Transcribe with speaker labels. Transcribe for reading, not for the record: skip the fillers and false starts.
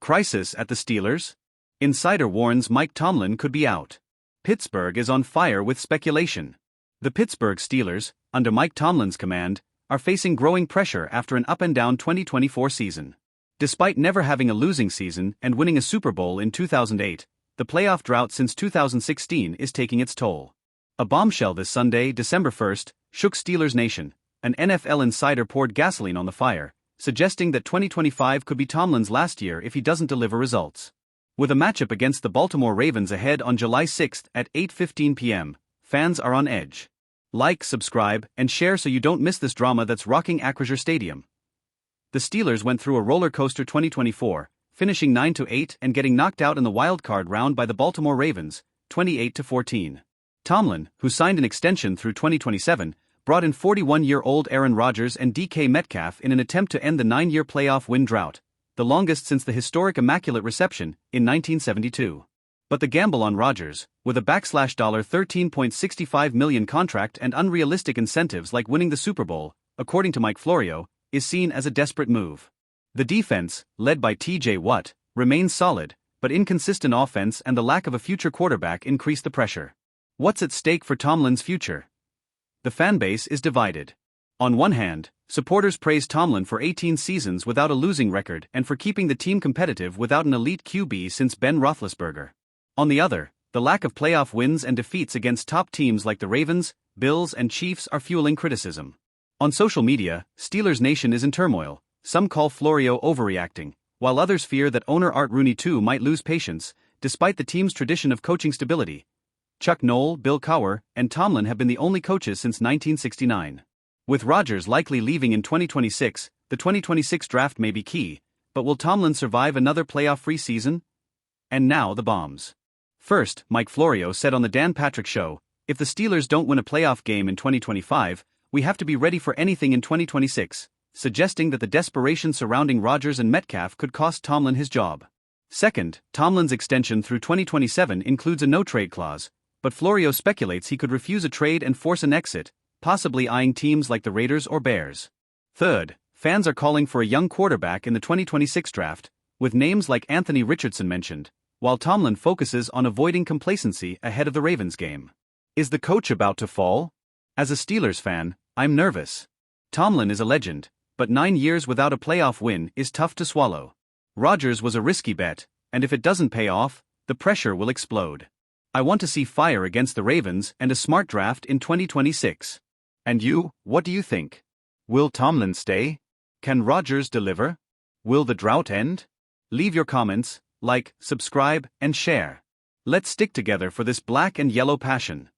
Speaker 1: Crisis at the Steelers? Insider warns Mike Tomlin could be out. Pittsburgh is on fire with speculation. The Pittsburgh Steelers, under Mike Tomlin's command, are facing growing pressure after an up-and-down 2024 season. Despite never having a losing season and winning a Super Bowl in 2008, the playoff drought since 2016 is taking its toll. A bombshell this Sunday, December 1st, shook Steelers Nation. An NFL insider poured gasoline on the fire, suggesting that 2025 could be Tomlin's last year if he doesn't deliver results. With a matchup against the Baltimore Ravens ahead on July 6 at 8:15 p.m., fans are on edge. Like, subscribe, and share so you don't miss this drama that's rocking Acrisure Stadium. The Steelers went through a roller coaster 2024, finishing 9-8 and getting knocked out in the wild card round by the Baltimore Ravens, 28-14. Tomlin, who signed an extension through 2027, brought in 41-year-old Aaron Rodgers and DK Metcalf in an attempt to end the 9-year playoff win drought, the longest since the historic Immaculate Reception in 1972. But the gamble on Rodgers, with a $13.65 million contract and unrealistic incentives like winning the Super Bowl, according to Mike Florio, is seen as a desperate move. The defense, led by T.J. Watt, remains solid, but inconsistent offense and the lack of a future quarterback increase the pressure. What's at stake for Tomlin's future? The fanbase is divided. On one hand, supporters praise Tomlin for 18 seasons without a losing record and for keeping the team competitive without an elite QB since Ben Roethlisberger. On the other, the lack of playoff wins and defeats against top teams like the Ravens, Bills, and Chiefs are fueling criticism. On social media, Steelers Nation is in turmoil. Some call Florio overreacting, while others fear that owner Art Rooney too might lose patience, despite the team's tradition of coaching stability. Chuck Noll, Bill Cowher, and Tomlin have been the only coaches since 1969. With Rodgers likely leaving in 2026, the 2026 draft may be key, but will Tomlin survive another playoff-free season? And now the bombs. First, Mike Florio said on the Dan Patrick Show, if the Steelers don't win a playoff game in 2025, we have to be ready for anything in 2026, suggesting that the desperation surrounding Rodgers and Metcalf could cost Tomlin his job. Second, Tomlin's extension through 2027 includes a no-trade clause, but Florio speculates he could refuse a trade and force an exit, possibly eyeing teams like the Raiders or Bears. Third, fans are calling for a young quarterback in the 2026 draft, with names like Anthony Richardson mentioned, while Tomlin focuses on avoiding complacency ahead of the Ravens game. Is the coach about to fall? As a Steelers fan, I'm nervous. Tomlin is a legend, but 9 years without a playoff win is tough to swallow. Rodgers was a risky bet, and if it doesn't pay off, the pressure will explode. I want to see fire against the Ravens and a smart draft in 2026. And you, what do you think? Will Tomlin stay? Can Rodgers deliver? Will the drought end? Leave your comments, like, subscribe, and share. Let's stick together for this black and yellow passion.